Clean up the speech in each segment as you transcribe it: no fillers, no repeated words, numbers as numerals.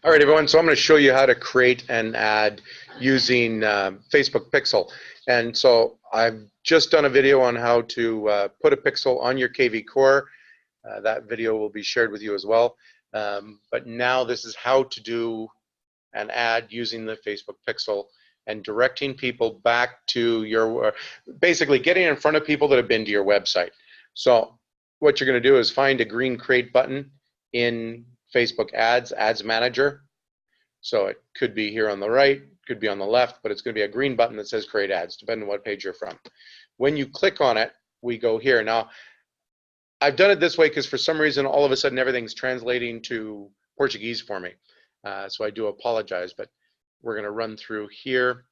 All right, everyone, so I'm going to show you how to create an ad using Facebook Pixel. And so I've just done a video on how to put a pixel on your KV Core. That video will be shared with you as well. But now this is how to do an ad using the Facebook Pixel and directing people back to your, basically getting in front of people that have been to your website. So what you're going to do is find a green create button in Facebook Ads Manager. So it could be here on the right, could be on the left, but it's going to be a green button that says create ads, depending on what page you're from. When you click on it, we go here. Now, I've done it this way because for some reason, all of a sudden, everything's translating to Portuguese for me. So I do apologize, but we're going to run through here.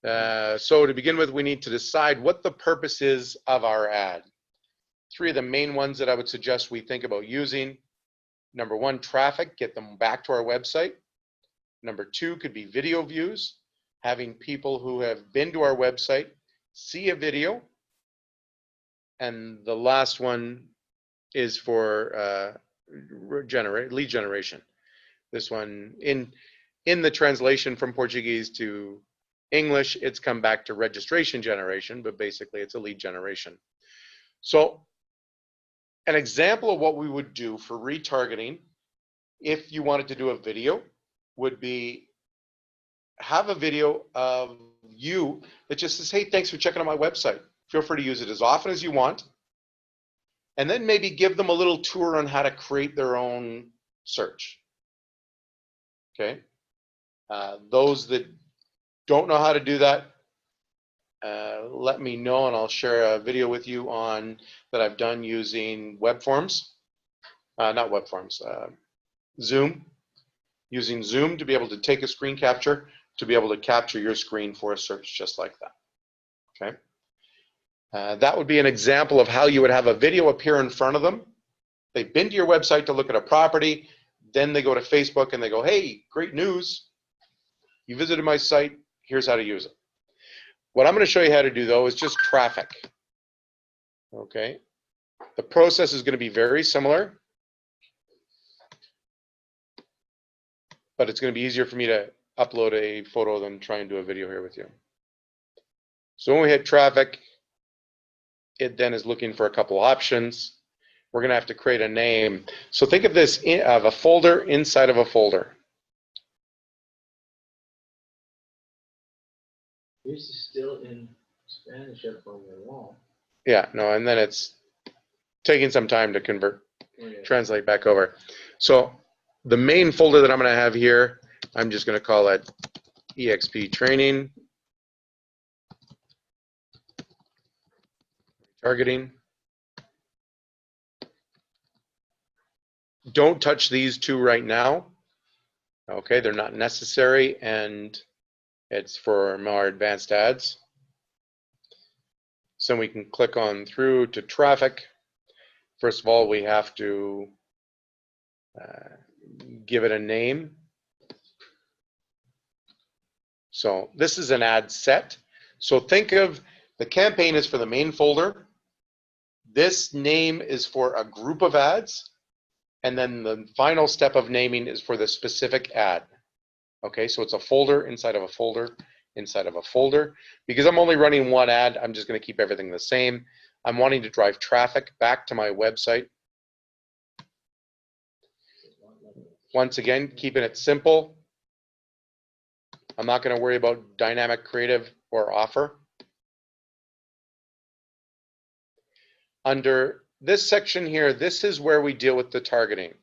So to begin with, we need to decide what the purpose is of our ad. Three of the main ones that I would suggest we think about using. Number one, traffic, get them back to our website. Number two could be video views, having people who have been to our website see a video. And the last one is for lead generation. This one, in the translation from Portuguese to English, it's come back to registration generation, but basically it's a lead generation. So an example of what we would do for retargeting, if you wanted to do a video, would be have a video of you that just says, hey, thanks for checking out my website. Feel free to use it as often as you want. And then maybe give them a little tour on how to create their own search. Okay. Those that don't know how to do that, let me know and I'll share a video with you on that I've done using web forms, not web forms, Zoom. Using Zoom to be able to take a screen capture, to be able to capture your screen for a search just like that. Okay. That would be an example of how you would have a video appear in front of them. They've been to your website to look at a property, then they go to Facebook and they go, hey, great news. You visited my site, here's how to use it. What I'm going to show you how to do though is just traffic. Okay. The process is going to be very similar, but it's going to be easier for me to upload a photo than try and do a video here with you. So when we hit traffic, it then is looking for a couple options. We're going to have to create a name. So think of this of a folder inside of a folder. This is still in Spanish up on your wall. Yeah, no, and then it's taking some time to convert, translate back over. So the main folder that I'm going to have here, I'm just going to call it EXP training, targeting. Don't touch these two right now. Okay, they're not necessary and it's for more advanced ads. So we can click on through to traffic. First of all, we have to give it a name. So this is an ad set. So think of the campaign is for the main folder. This name is for a group of ads. And then the final step of naming is for the specific ad. Okay, so it's a folder inside of a folder inside of a folder. Because I'm only running one ad, I'm just going to keep everything the same. I'm wanting to drive traffic back to my website. Once again, keeping it simple. I'm not going to worry about dynamic creative or offer. Under this section here, this is where we deal with the targeting.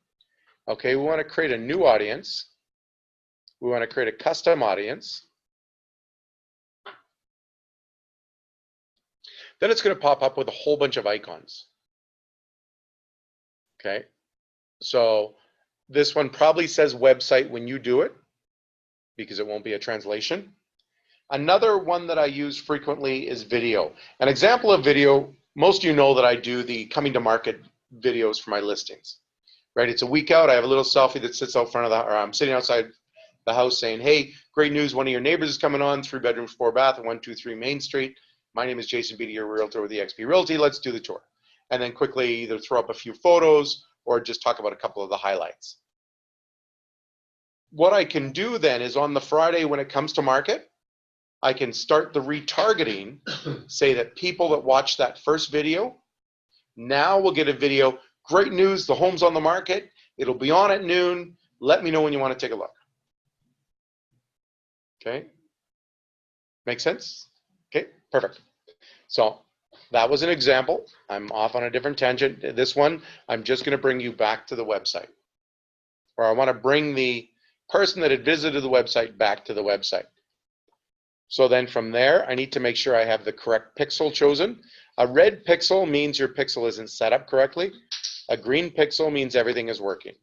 Okay, we want to create a new audience. We want to create a custom audience. Then it's going to pop up with a whole bunch of icons. Okay, so this one probably says website when you do it because it won't be a translation. Another one that I use frequently is video. An example of video, most of you know that I do the coming to market videos for my listings, right? It's a week out. I have a little selfie that sits out front of the, or I'm sitting outside the house saying, hey, great news. One of your neighbors is coming on, 3 bedrooms, 4 bath, 123 Main Street. My name is Jason Beatty, your realtor with eXp Realty. Let's do the tour. And then quickly either throw up a few photos or just talk about a couple of the highlights. what I can do then is on the Friday when it comes to market, I can start the retargeting, say that people that watch that first video now will get a video. Great news, the home's on the market. It'll be on at noon. Let me know when you want to take a look. Okay, make sense? Okay, perfect. So that was an example. I'm off on a different tangent. This one, I'm just going to bring you back to the website. Or I want to bring the person that had visited the website back to the website. So then from there, I need to make sure I have the correct pixel chosen. A red pixel means your pixel isn't set up correctly. A green pixel means everything is working.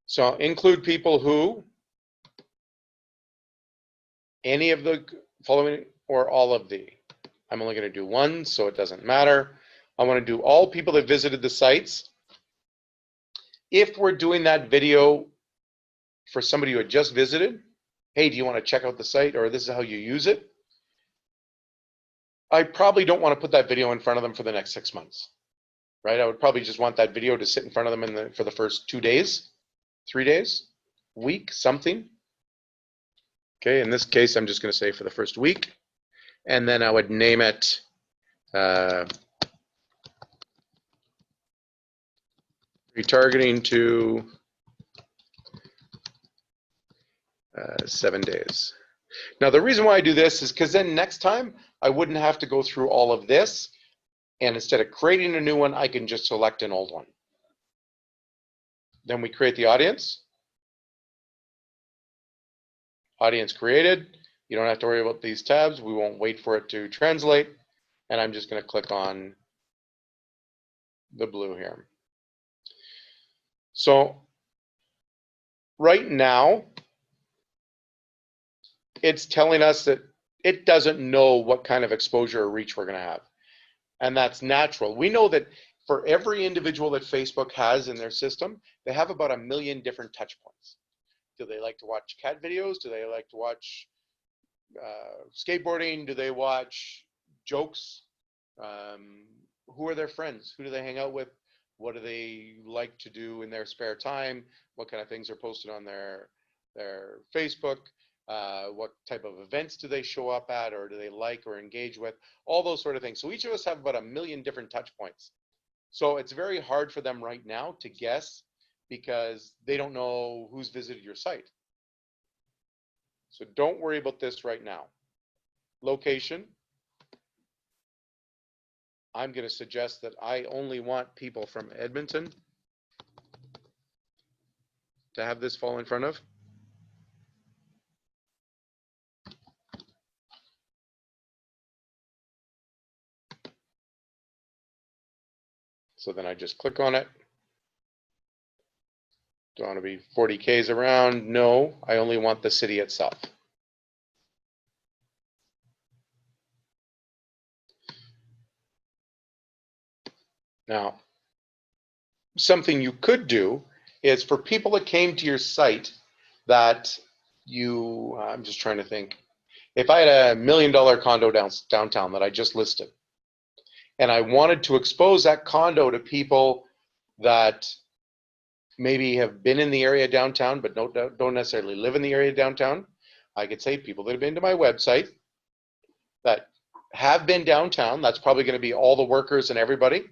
So include people who, any of the following or all of the. I'm only going to do one, so it doesn't matter. I want to do all people that visited the sites. If we're doing that video for somebody who had just visited, hey, do you want to check out the site, or this is how you use it? I probably don't want to put that video in front of them for the next 6 months, right? I would probably just want that video to sit in front of them for the first 2 days, 3 days, week, something. Okay, in this case, I'm just going to say for the first week, and then I would name it retargeting to 7 days. Now, the reason why I do this is because then next time I wouldn't have to go through all of this, and instead of creating a new one, I can just select an old one. Then we create the audience. Audience created. You don't have to worry about these tabs. We won't wait for it to translate. And I'm just going to click on the blue here. So right now, it's telling us that it doesn't know what kind of exposure or reach we're going to have. And that's natural. We know that for every individual that Facebook has in their system, they have about 1 million different touch points. Do they like to watch cat videos? Do they like to watch skateboarding? Do they watch jokes? Who are their friends? Who do they hang out with? What do they like to do in their spare time? What kind of things are posted on their Facebook? What type of events do they show up at, or do they like or engage with? All those sort of things. So each of us have about 1 million different touch points. So it's very hard for them right now to guess because they don't know who's visited your site. So don't worry about this right now. Location. I'm going to suggest that I only want people from Edmonton to have this fall in front of. So then I just click on it. Do I want to be 40 Ks around? No, I only want the city itself. Now, something you could do is for people that came to your site that you, I'm just trying to think, if I had $1 million condo downtown that I just listed, and I wanted to expose that condo to people that maybe have been in the area downtown but don't necessarily live in the area downtown, I could say people that have been to my website that have been downtown, that's probably going to be all the workers and everybody,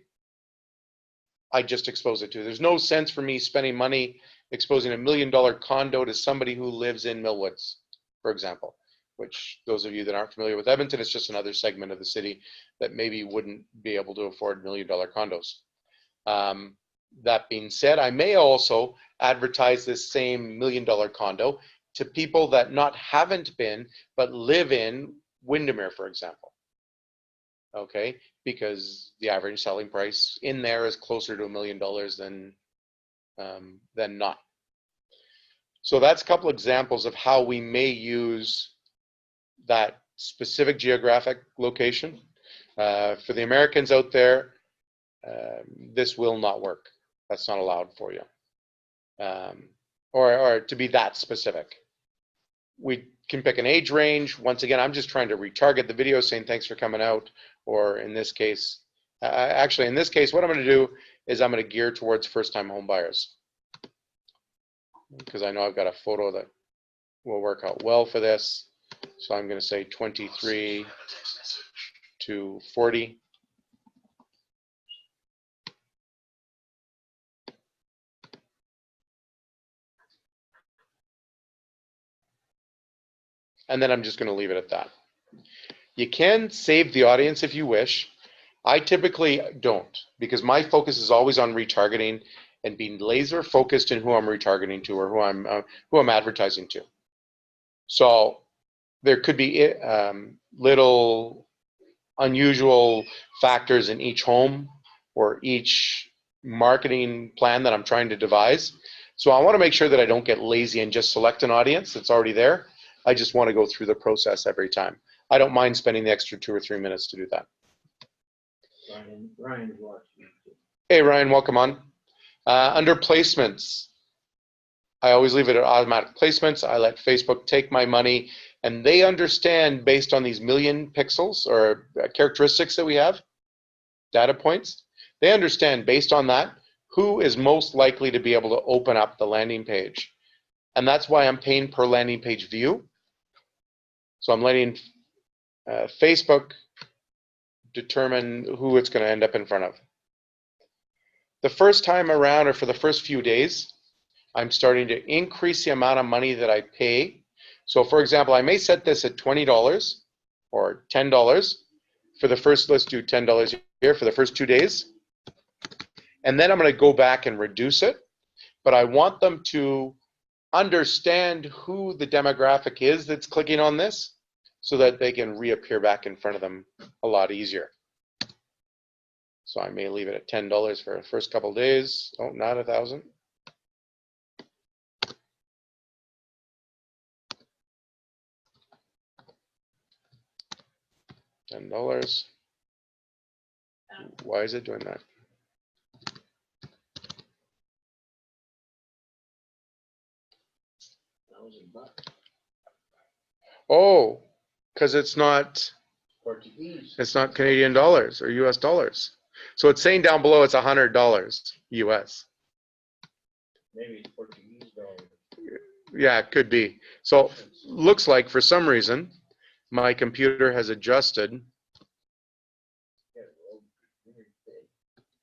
I just expose it to. There's no sense for me spending money exposing $1 million condo to somebody who lives in Millwoods, for example, which those of you that aren't familiar with Edmonton, it's just another segment of the city that maybe wouldn't be able to afford $1 million condos. That being said, I may also advertise this same $1 million condo to people that not haven't been, but live in Windermere, for example. Okay, because the average selling price in there is closer to $1 million than not. So that's a couple examples of how we may use that specific geographic location. For the Americans out there, this will not work. That's not allowed for you, or to be that specific. We can pick an age range. Once again, I'm just trying to retarget the video saying thanks for coming out, or in this case, actually in this case, what I'm going to do is I'm going to gear towards first-time home buyers. because I know I've got a photo that will work out well for this. So I'm going to say 23 to 40. And then I'm just going to leave it at that. You can save the audience if you wish. I typically don't, because my focus is always on retargeting and being laser focused in who I'm retargeting to or who I'm advertising to. So there could be little unusual factors in each home or each marketing plan that I'm trying to devise. So I want to make sure that I don't get lazy and just select an audience that's already there. I just want to go through the process every time. I don't mind spending the extra 2 or 3 minutes to do that. Ryan is watching. Hey Ryan, welcome on. Under placements, I always leave it at automatic placements. I let Facebook take my money, and they understand based on these million pixels or characteristics that we have, data points, they understand based on that who is most likely to be able to open up the landing page. And that's why I'm paying per landing page view. So I'm letting Facebook determine who it's going to end up in front of. The first time around, or for the first few days, I'm starting to increase the amount of money that I pay. So for example, I may set this at $20 or $10 for the first, let's do $10 here for the first 2 days. And then I'm going to go back and reduce it. But I want them to understand who the demographic is that's clicking on this so that they can reappear back in front of them a lot easier. So I may leave it at $10 for the first couple of days. Oh, not 1,000. $10. Why is it doing that? $1,000. Oh, because it's not Portuguese. It's not Canadian dollars or US dollars. So it's saying down below it's $100 US. Maybe it's Portuguese dollar. Yeah, it could be. So looks like for some reason my computer has adjusted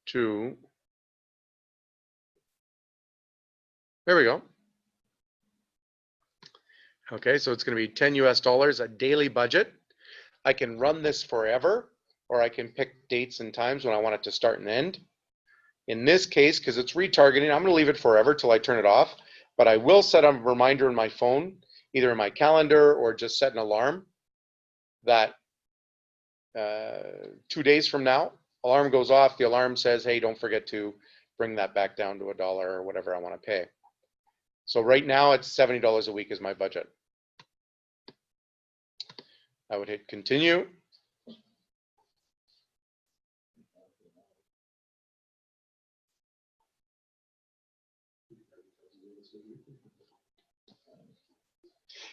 to, there we go. Okay, so it's going to be 10 US dollars, a daily budget. I can run this forever, or I can pick dates and times when I want it to start and end. In this case, because it's retargeting, I'm going to leave it forever till I turn it off, but I will set a reminder in my phone, either in my calendar or just set an alarm that 2 days from now, alarm goes off, the alarm says, hey, don't forget to bring that back down to $1 or whatever I want to pay. So right now it's $70 a week is my budget. I would hit continue.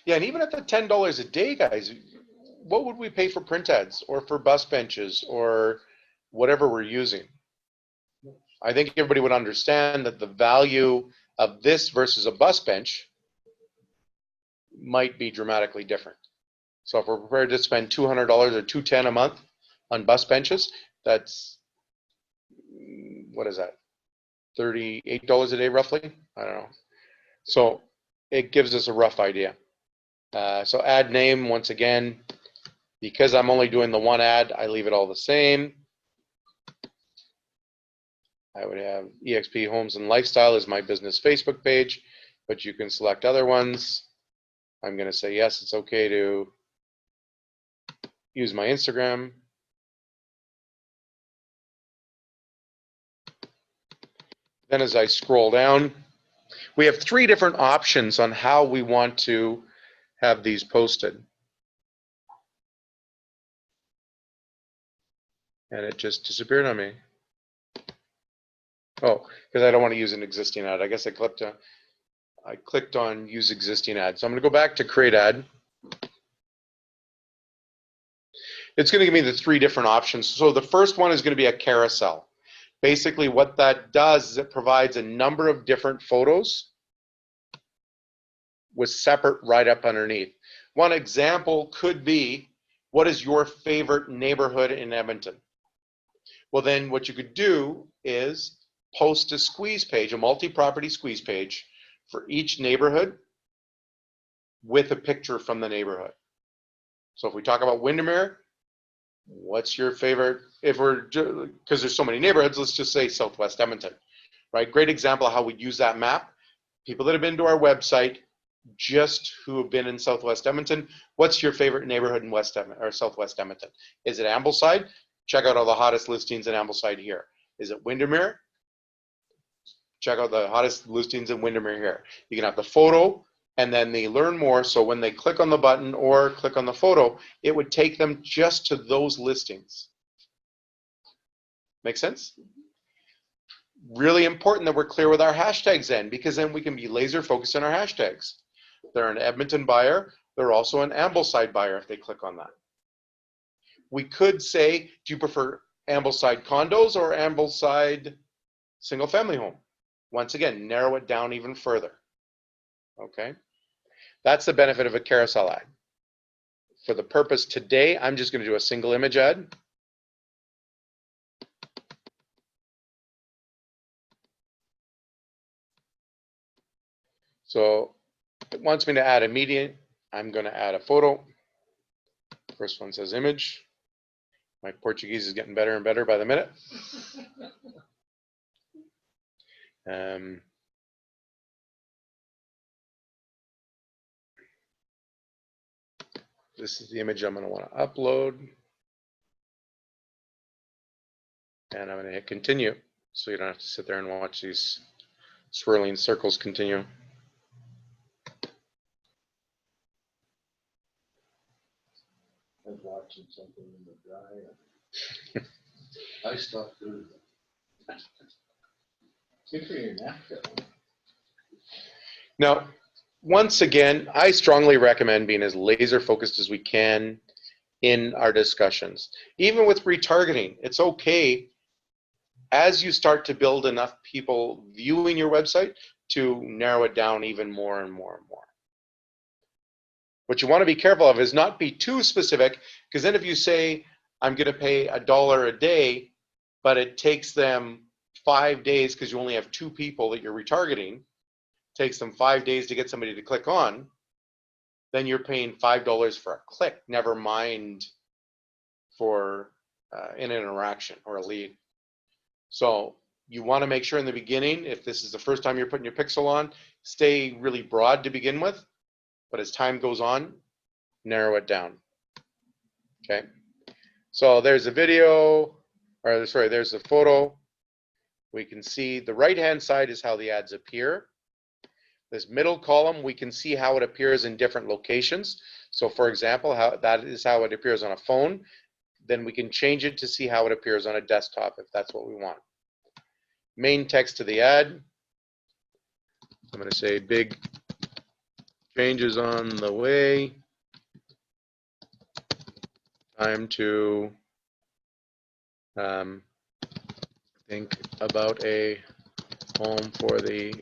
Yeah, and even at the $10 a day, guys, what would we pay for print ads or for bus benches or whatever we're using? I think everybody would understand that the value of this versus a bus bench might be dramatically different. So if we're prepared to spend $200 or $210 a month on bus benches, that's, what is that? $38 a day roughly? I don't know. So it gives us a rough idea. So ad name, once again, because I'm only doing the one ad, I leave it all the same. I would have EXP Homes and Lifestyle as my business Facebook page, but you can select other ones. I'm going to say yes, it's okay to use my Instagram. Then as I scroll down, we have 3 different options on how we want to have these posted. And it just disappeared on me. Oh, because I don't want to use an existing ad. I guess I clicked on use existing ad. So I'm going to go back to create ad. It's going to give me the 3 different options. So the first one is going to be a carousel. Basically what that does is it provides a number of different photos was separate right up underneath. One example could be, what is your favorite neighborhood in Edmonton? Well, then what you could do is post a squeeze page, a multi-property squeeze page for each neighborhood with a picture from the neighborhood. So if we talk about Windermere, what's your favorite, if we're, because there's so many neighborhoods, let's just say Southwest Edmonton, right? Great example of how we'd use that map. People that have been to our website, just who have been in Southwest Edmonton, what's your favorite neighborhood in West Edmonton or Southwest Edmonton? Is it Ambleside? Check out all the hottest listings in Ambleside here. Is it Windermere? Check out the hottest listings in Windermere here. You can have the photo and then they learn more. So when they click on the button or click on the photo, it would take them just to those listings. Make sense? Really important that we're clear with our hashtags then, because then we can be laser focused on our hashtags. They're an Edmonton buyer. They're also an Ambleside buyer if they click on that. We could say, do you prefer Ambleside condos or Ambleside single family home? Once again, narrow it down even further. Okay? That's the benefit of a carousel ad. For the purpose today, I'm just going to do a single image ad. So it wants me to add a median. I'm going to add a photo. First one says image. My Portuguese is getting better and better by the minute. This is the image I'm going to want to upload. And I'm going to hit continue, so you don't have to sit there and watch these swirling circles continue. I was watching something in the dryer. I stopped doing that. Good for your neck, though. Now, once again, I strongly recommend being as laser focused as we can in our discussions. Even with retargeting, it's okay as you start to build enough people viewing your website to narrow it down even more and more and more. What you want to be careful of is not be too specific, because then if you say, I'm going to pay $1 a day, but it takes them 5 days because you only have 2 people that you're retargeting, takes them 5 days to get somebody to click on, then you're paying $5 for a click, never mind for an interaction or a lead. So you want to make sure in the beginning, if this is the first time you're putting your pixel on, stay really broad to begin with, but as time goes on, narrow it down. Okay, so there's a video, or sorry, there's a photo. We can see the right-hand side is how the ads appear. This middle column, we can see how it appears in different locations. So for example, that is how it appears on a phone. Then we can change it to see how it appears on a desktop if that's what we want. Main text to the ad. I'm going to say big changes on the way. Time to think about a home for the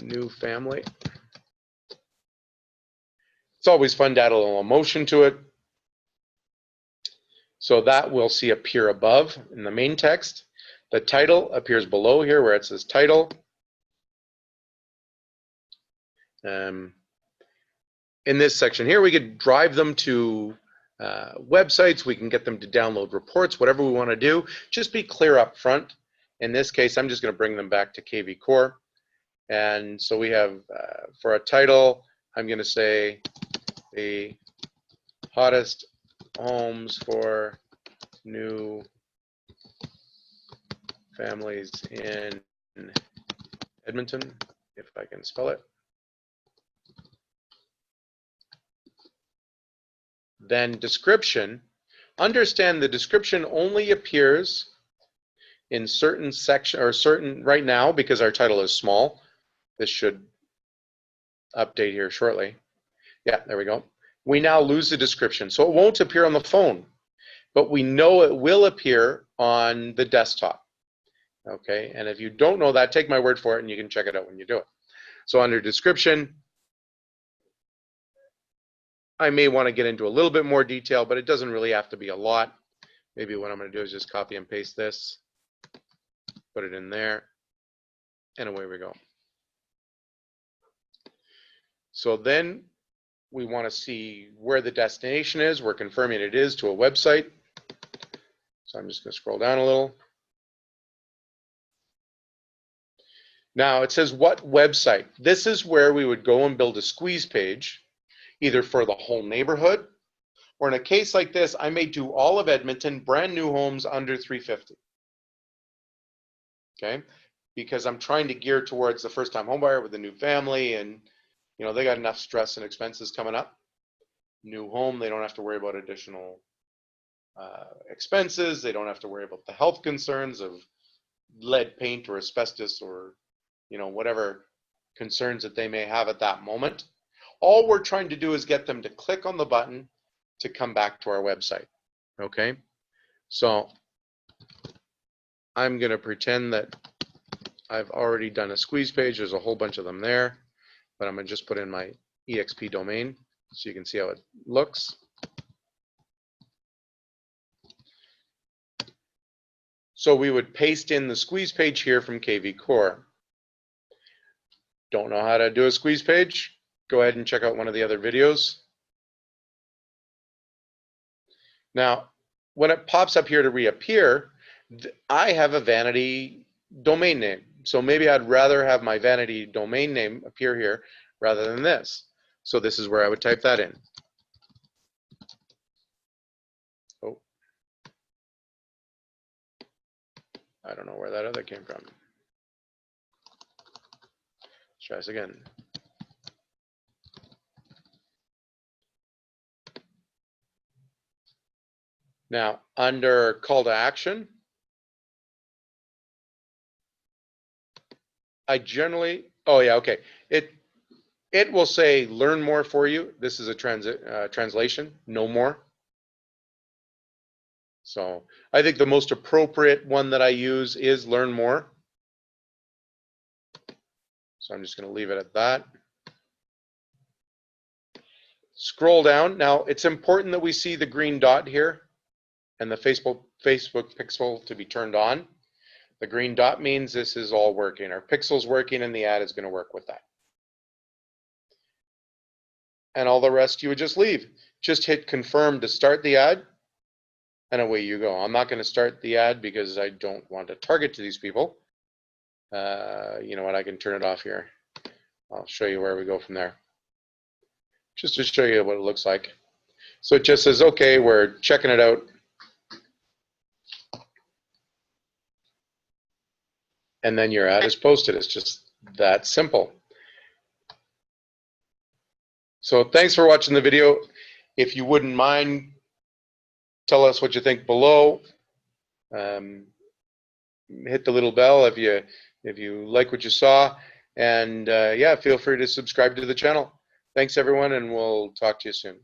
new family. It's always fun to add a little emotion to it. So that we'll see appear above in the main text. The title appears below here where it says title. In this section here, we could drive them to websites. We can get them to download reports, whatever we want to do. Just be clear up front. In this case, I'm just going to bring them back to KV Core. And so we have, for a title, I'm going to say the hottest homes for new families in Edmonton, if I can spell it. Then description. Understand the description only appears in certain section or certain right now because our title is small. This should update here shortly. Yeah, there we go. We now lose the description. So it won't appear on the phone, but we know it will appear on the desktop. Okay, and if you don't know that, take my word for it and you can check it out when you do it. So under description, I may want to get into a little bit more detail, but it doesn't really have to be a lot. Maybe what I'm going to do is just copy and paste this, put it in there, and away we go. So then we want to see where the destination is. We're confirming it is to a website. So I'm just going to scroll down a little. Now it says what website. This is where we would go and build a squeeze page, either for the whole neighborhood, or in a case like this, I may do all of Edmonton, brand new homes under 350. Okay, because I'm trying to gear towards the first-time homebuyer with a new family, and you know they got enough stress and expenses coming up. New home, they don't have to worry about additional expenses. They don't have to worry about the health concerns of lead paint or asbestos or you know whatever concerns that they may have at that moment. All we're trying to do is get them to click on the button to come back to our website. Okay, so I'm going to pretend that I've already done a squeeze page. There's a whole bunch of them there, but I'm going to just put in my EXP domain so you can see how it looks. So we would paste in the squeeze page here from KV Core. Don't know how to do a squeeze page? Go ahead and check out one of the other videos. Now, when it pops up here to reappear, I have a vanity domain name. So maybe I'd rather have my vanity domain name appear here rather than this. So this is where I would type that in. Oh, I don't know where that other came from. Let's try this again. Now, under call to action, I generally, oh yeah, okay. It will say learn more for you. This is a translation, no more. So I think the most appropriate one that I use is learn more. So I'm just going to leave it at that. Scroll down. Now it's important that we see the green dot here and the Facebook pixel to be turned on. The green dot means this is all working. Our pixel's working and the ad is going to work with that. And all the rest you would just leave. Just hit confirm to start the ad and away you go. I'm not going to start the ad because I don't want to target to these people. You know what, I can turn it off here. I'll show you where we go from there. Just to show you what it looks like. So it just says, okay, we're checking it out. And then your ad is posted. It's just that simple. So thanks for watching the video. If you wouldn't mind, tell us what you think below. Hit the little bell if you like what you saw. And yeah, feel free to subscribe to the channel. Thanks everyone, and we'll talk to you soon.